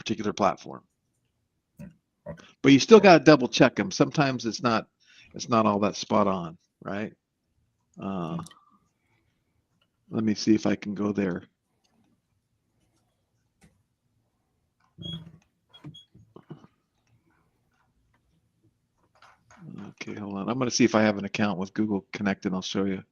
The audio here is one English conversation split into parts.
particular platform. Okay. But you still got to double check them. Sometimes it's not all that spot on, right? Let me see if I can go there. Okay, hold on. I'm going to see if I have an account with Google Connect, and I'll show you.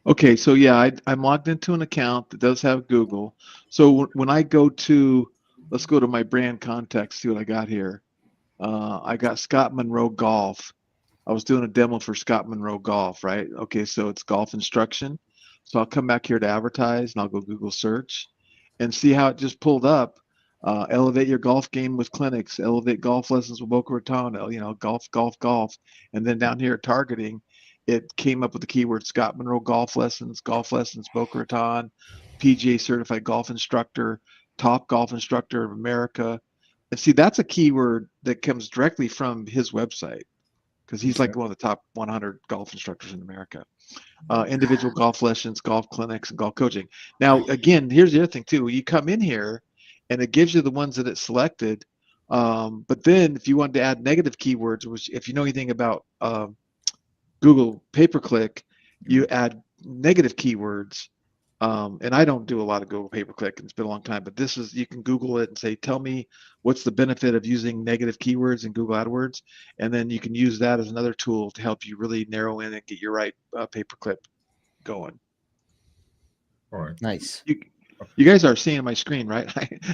Okay, so yeah, I'm logged into an account that does have Google. So when I go to, let's go to my brand context, see what I got here. I got Scott Monroe Golf. I was doing a demo for Scott Monroe Golf, right? Okay, so it's golf instruction. So I'll come back here to advertise, and I'll go Google search and see how it just pulled up. Elevate your golf game with clinics, elevate golf lessons with Boca Raton, golf. And then down here at targeting, it came up with the keyword Scott Monroe golf lessons, Boca Raton, PGA certified golf instructor, top golf instructor of America. And see, that's a keyword that comes directly from his website, because he's like one of the top 100 golf instructors in America. Individual golf lessons, golf clinics, and golf coaching. Now, again, here's the other thing too. You come in here, and it gives you the ones that it selected. But then, if you want to add negative keywords, which if you know anything about Google pay-per-click, you add negative keywords. And I don't do a lot of Google pay-per-click, and it's been a long time, but this is, you can Google it and say, tell me what's the benefit of using negative keywords in Google AdWords, and then you can use that as another tool to help you really narrow in and get your right pay-per-click going. All right. Nice. You guys are seeing my screen, right?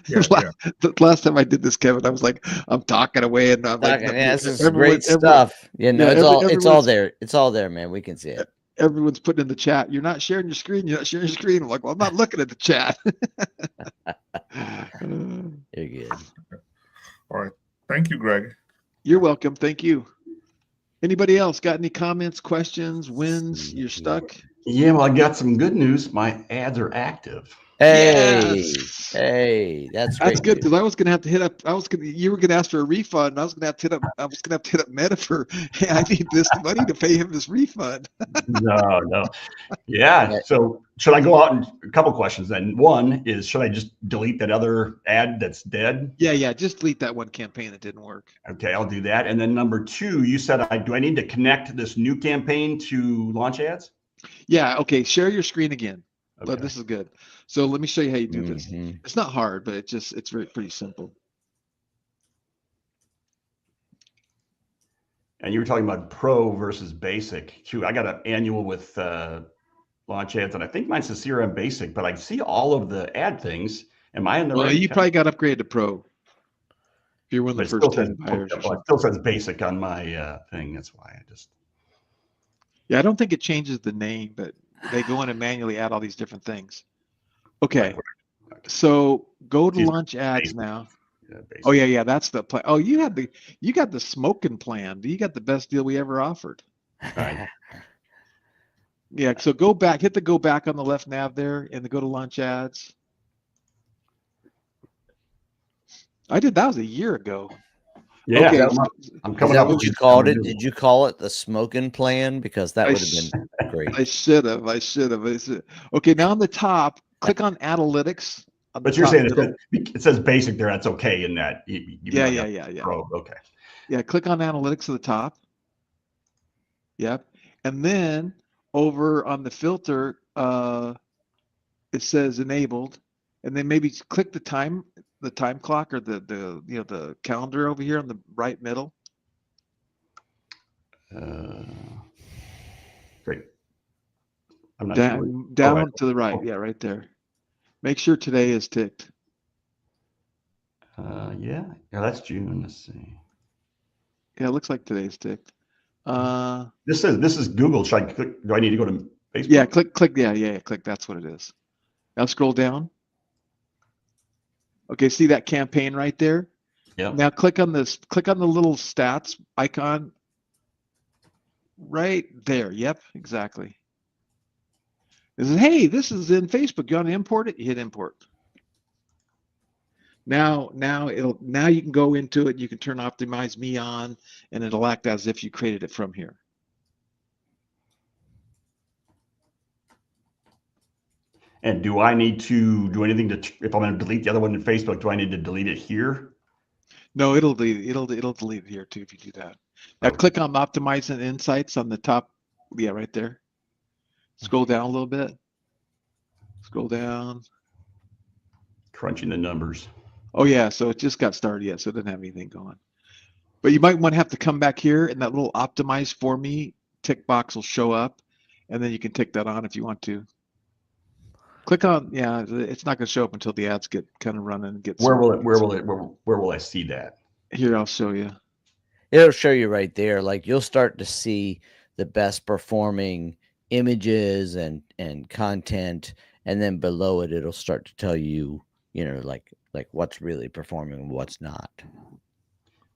The last time I did this, Kevin, I was like, I'm talking away, and I'm like, yeah, this is great stuff. It's all there. It's all there, man. We can see it. Everyone's putting in the chat, you're not sharing your screen. You're not sharing your screen. I'm like, well, I'm not looking at the chat. You're good. All right. Thank you, Greg. You're welcome. Thank you. Anybody else got any comments, questions, wins? You're stuck? Yeah, well, I got some good news. My ads are active. Hey, yes. Hey, that's good, because I was gonna have to hit up. You were gonna ask for a refund, and I was gonna have to hit up Meta for, hey, I need this money to pay him this refund. No. Yeah. So should I go out and a couple questions then? One is, should I just delete that other ad that's dead? Yeah. Just delete that one campaign that didn't work. Okay, I'll do that. And then number two, you said, do I need to connect this new campaign to Launch Ads? Yeah. Okay. Share your screen again. Okay. But this is good. So let me show you how you do this. It's not hard, but it's pretty simple. And you were talking about pro versus basic too. I got an annual with Launch Ads, and I think mine's the CRM basic, but I see all of the ad things. Am I in the right? You probably got upgraded to pro. If you're one of the first 10 buyers. It still says basic on my thing. That's why I just. Yeah, I don't think it changes the name, but they go in and manually add all these different things. Okay, so go to Launch Ads now. Oh yeah, that's the plan. Oh, you got the smoking plan. You got the best deal we ever offered. Right. Yeah, so go back, hit the go back on the left nav there, and go to Launch Ads. I did that was a year ago. Yeah, okay. I'm coming up. What you called it? Did you call it the smoking plan? Because that would have been great. I should have. Okay, now on the top, click on Analytics. But you're saying it says basic there. That's okay in that. Yeah. Pro. Okay. Yeah, click on Analytics at the top. Yep, and then over on the filter, it says enabled, and then maybe click the time clock or the calendar over here on the right middle. Great. I'm not down to the right. Yeah, right there. Make sure today is ticked. Yeah, that's June. Let's see. Yeah, it looks like today's ticked. This is Google. Should I click? Do I need to go to Facebook? Yeah, click. Yeah, click. That's what it is. Now scroll down. Okay, see that campaign right there? Yep. Now click on this, click on the little stats icon right there. Yep, exactly. It says, hey, this is in Facebook. You want to import it? You hit import. Now you can go into it. You can turn Optimize Me on, and it'll act as if you created it from here. And do I need to do anything if I'm going to delete the other one in Facebook, do I need to delete it here? No, it'll delete it here too if you do that. Now Okay. click on Optimize and Insights on the top. Yeah, right there. Scroll down a little bit. Scroll down. Crunching the numbers. Oh yeah, so it just got started yet, so it doesn't have anything going. But you might want to have to come back here, and that little Optimize for Me tick box will show up, and then you can tick that on if you want to. Click on, yeah, it's not going to show up until the ads get kind of running and get. Where will I see that? Here, I'll show you. It'll show you right there. Like you'll start to see the best performing images and content, and then below it, it'll start to tell you, you know, like what's really performing and what's not.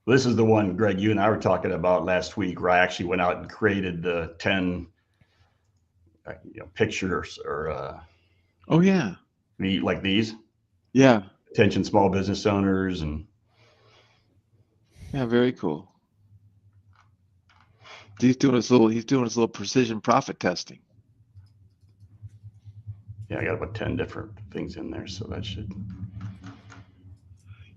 This is the one, Greg, you and I were talking about last week, where I actually went out and created the 10 pictures or Oh yeah, like these. yeah, Attention small business owners and yeah, very cool. He's doing his little precision profit testing. yeah, I got about 10 different things in there, so that should.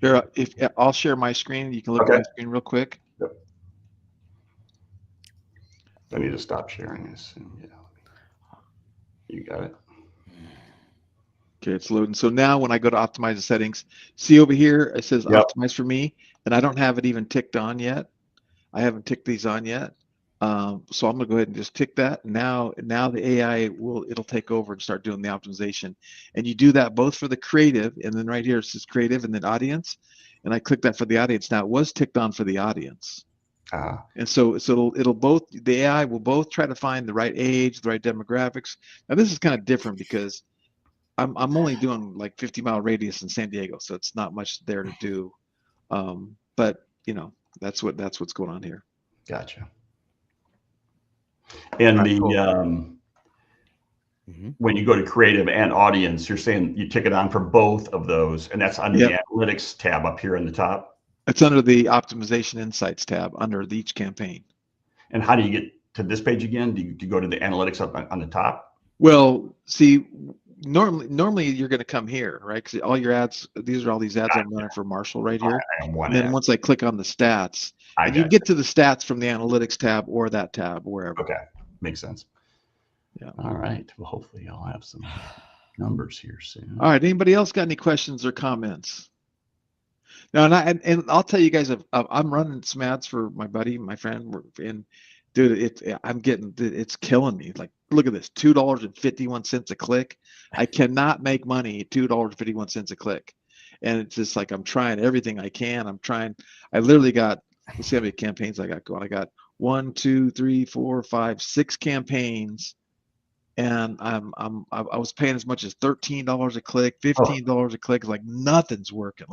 Here, if I'll share my screen, you can look at my screen real quick. Yep. I need to stop sharing this. Yeah, you got it. Okay, it's loading. So now when I go to optimize the settings, see over here, it says optimize for me, and I don't have it even ticked on yet. I haven't ticked these on yet. So I'm gonna go ahead and just tick that. Now the AI it'll take over and start doing the optimization. And you do that both for the creative, and then right here it says creative and then audience. And I click that for the audience. Now it was ticked on for the audience. And so it'll both, the AI will both try to find the right age, the right demographics. Now this is kind of different because I'm only doing like 50-mile radius in San Diego, so it's not much there to do. But you know, that's what's going on here. Gotcha. And when you go to creative and audience, you're saying you tick it on for both of those, and that's under the analytics tab up here in the top. It's under the optimization insights tab under each campaign. And how do you get to this page again? Do you go to the analytics up on the top? Well, see, normally you're going to come here, right? Because all your ads, these are all these ads I'm running for Marshall right here. And then once I click on the stats, and you can get to the stats from the analytics tab or that tab, wherever. Okay, makes sense. Yeah. All right. Well, hopefully I'll have some numbers here soon. All right. Anybody else got any questions or comments? No, and I'll tell you guys, I'm running some ads for my buddy, my friend, and dude, it's killing me. Like, look at this, $2.51 a click. I cannot make money at $2.51 a click, and it's just like I'm trying everything I can. I literally got, let's see how many campaigns I got going. I got 1, 2, 3, 4, 5, 6 campaigns. And I was paying as much as $13 a click, $15 a click. Like nothing's working.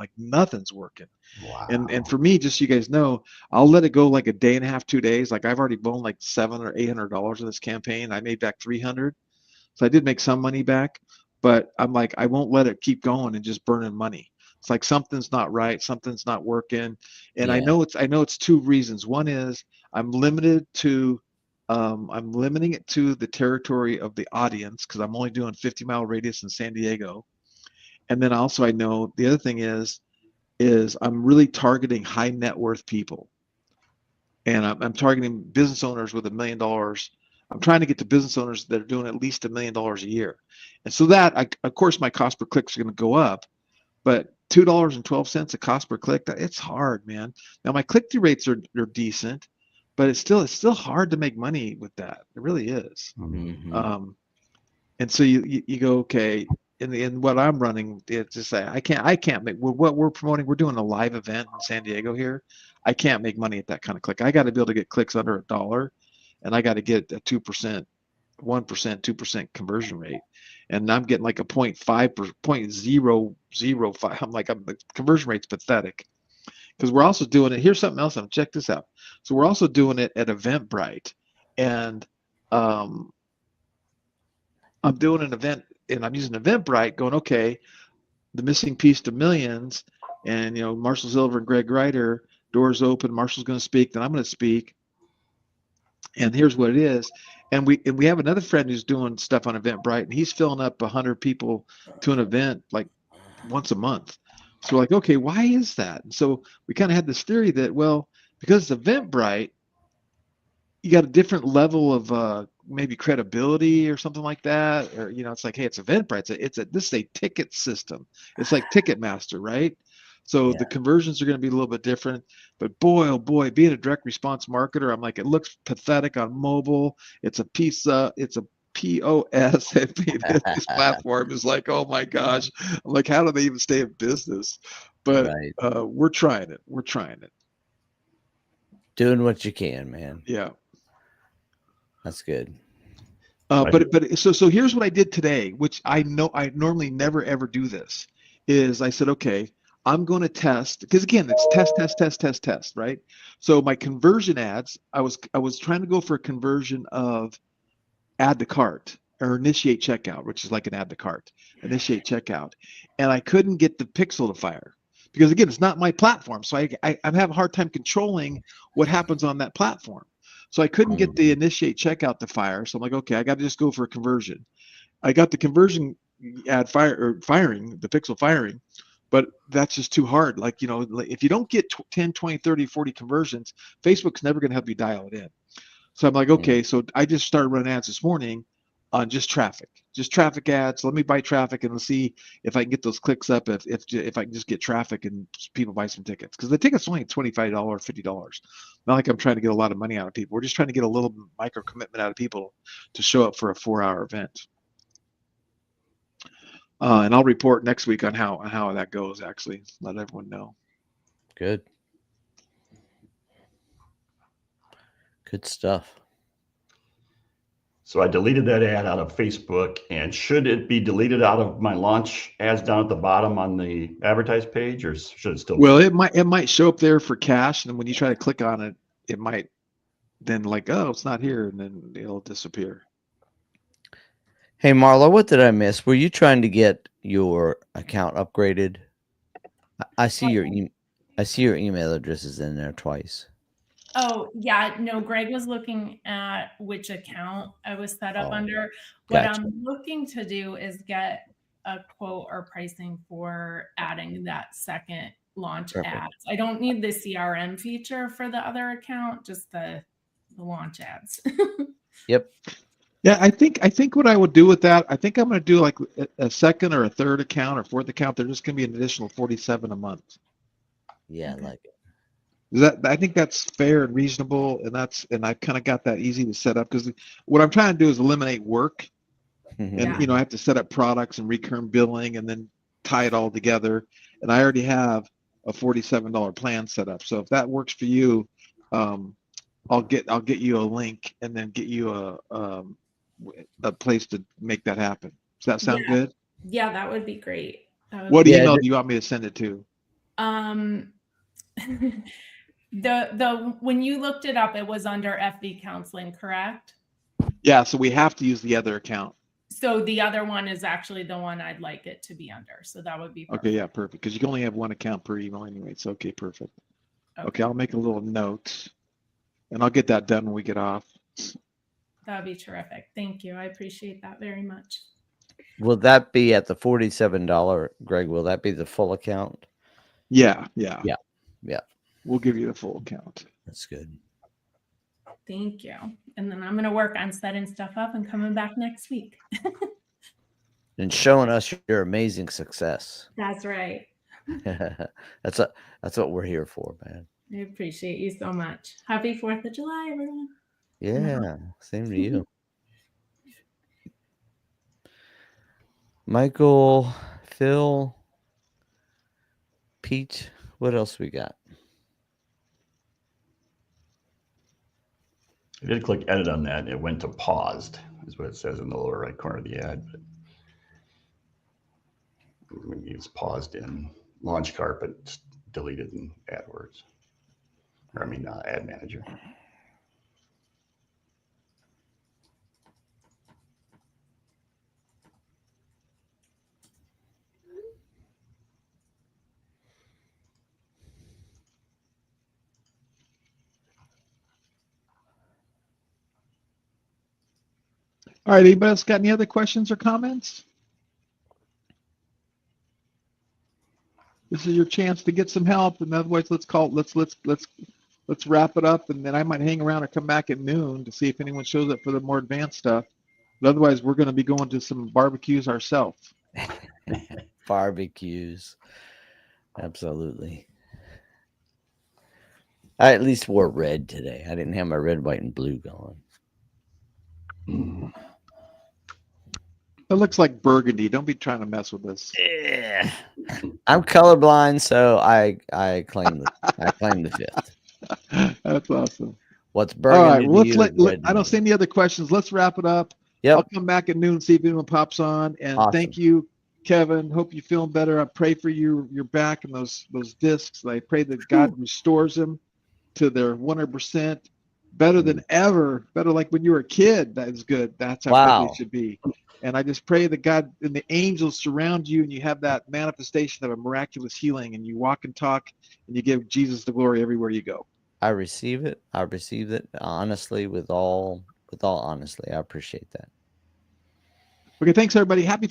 Wow. And for me, just so you guys know, I'll let it go like a day and a half, 2 days. Like I've already blown like $700 or $800 in this campaign. I made back $300, so I did make some money back. But I'm like, I won't let it keep going and just burning money. It's like something's not right, something's not working. And I know it's 2 reasons. One is I'm limiting it to the territory of the audience because I'm only doing 50-mile radius in San Diego. And then also I know the other thing is I'm really targeting high net worth people. And I'm targeting business owners with $1 million. I'm trying to get to business owners that are doing at least $1 million a year. And so that, of course, my cost per click is going to go up, but $2.12 a cost per click, it's hard, man. Now my click-through rates are decent, but it's still hard to make money with that. It really is. Mm-hmm. And so you go, okay, in what I'm running, it's just I can't make what we're promoting. We're doing a live event in San Diego here. I can't make money at that kind of click. I got to be able to get clicks under $1, and I got to get a 2% 1%, 2% conversion rate. And I'm getting like a 0.5 per 0.005. The conversion rate's pathetic. Because we're also doing it. Here's something else. Check this out. So we're also doing it at Eventbrite, and I'm doing an event, and I'm using Eventbrite, going, okay, the missing piece to millions, and Marshall Silver and Greg Reiter, doors open. Marshall's going to speak, then I'm going to speak, and here's what it is. And we have another friend who's doing stuff on Eventbrite, and he's filling up 100 people to an event like once a month. So we're like, okay, why is that? And so we kind of had this theory that, well, because it's Eventbrite, you got a different level of maybe credibility or something like that. Or, it's like, hey, it's Eventbrite. This is a ticket system. It's like Ticketmaster, right? So the conversions are going to be a little bit different. But boy, oh boy, being a direct response marketer, I'm like, it looks pathetic on mobile. It's a POS. This platform is like, oh my gosh. I'm like, how do they even stay in business? But we're trying it. We're trying it. Doing what you can, man. Yeah. That's good. But so here's what I did today, which I know I normally never ever do this, is I said, okay, I'm going to test, because again, it's test, right? So my conversion ads, I was trying to go for a conversion of add to cart or initiate checkout, which is like an add to cart, initiate checkout. And I couldn't get the pixel to fire because again, it's not my platform. So I'm having a hard time controlling what happens on that platform. So I couldn't get the initiate checkout to fire. So I'm like, okay, I got to just go for a conversion. I got the conversion ad firing, the pixel firing, but that's just too hard. Like, if you don't get 10, 20, 30, 40 conversions, Facebook's never going to help you dial it in. So I'm like, okay, so I just started running ads this morning on just traffic ads. Let me buy traffic and let's see if I can get those clicks up. If I can just get traffic and people buy some tickets, because the ticket's only $25, $50. Not like I'm trying to get a lot of money out of people. We're just trying to get a little micro commitment out of people to show up for a 4-hour event. And I'll report next week on how that goes. Actually, let everyone know. Good stuff. So I deleted that ad out of Facebook, and should it be deleted out of my launch ads down at the bottom on the advertise page, or should it still? Well, it might show up there for cash, and then when you try to click on it, it might then like, oh, it's not here, and then it'll disappear. Hey, Marla, what did I miss? Were you trying to get your account upgraded? I see your email addresses in there twice. Oh, yeah. No, Greg was looking at which account I was set up under. What I'm looking to do is get a quote or pricing for adding that second launch ads. I don't need the CRM feature for the other account, just the launch ads. Yep. Yeah, I think what I would do with that, I think I'm going to do like a second or a third account or fourth account. They're just going to be an additional $47 a month. Yeah, I like it. I think that's fair and reasonable, and I've kind of got that easy to set up, because what I'm trying to do is eliminate work, and I have to set up products and recurring billing and then tie it all together. And I already have a $47 plan set up. So if that works for you, I'll get you a link and then get you a place to make that happen. Does that sound good? Yeah, that would be great. What email do you want me to send it to? The when you looked it up, it was under FB Counseling, correct? Yeah, so we have to use the other account. So the other one is actually the one I'd like it to be under. So that would be perfect. Okay, yeah, perfect. Because you can only have one account per email anyway. So okay, perfect. Okay, I'll make a little note, and I'll get that done when we get off. That would be terrific. Thank you. I appreciate that very much. Will that be at the $47, Greg? Will that be the full account? Yeah. We'll give you the full account. That's good. Thank you. And then I'm going to work on setting stuff up and coming back next week. And showing us your amazing success. That's right. That's what we're here for, man. I appreciate you so much. Happy 4th of July, everyone. Yeah, same to you. Michael, Phil, Pete, what else we got? I did click edit on that. It went to paused. is what it says in the lower right corner of the ad. But maybe it's paused in Launchcart, but it's deleted in AdWords. Or I mean, Ad Manager. All right, anybody else got any other questions or comments? This is your chance to get some help, and otherwise, let's wrap it up, and then I might hang around or come back at noon to see if anyone shows up for the more advanced stuff. But otherwise, we're going to be going to some barbecues ourselves. Barbecues, absolutely. I at least wore red today. I didn't have my red, white, and blue going. It looks like burgundy. Don't be trying to mess with us. Yeah. I'm colorblind, so I claim the fifth. That's awesome. What's All burgundy? right, well, to you is red to I don't me. see any other questions. Let's wrap it up. Yep. I'll come back at noon and see if anyone pops on. And Awesome. thank you, Kevin. Hope you're feeling better. I pray for your back and those discs. I pray that God restores them to their 100%. Better than ever. Better like when you were a kid. That is good. That's how good they should be. And I just pray that God and the angels surround you and you have that manifestation of a miraculous healing and you walk and talk and you give Jesus the glory everywhere you go. I receive it. I receive it honestly, with all honesty. I appreciate that. Okay, thanks everybody. Happy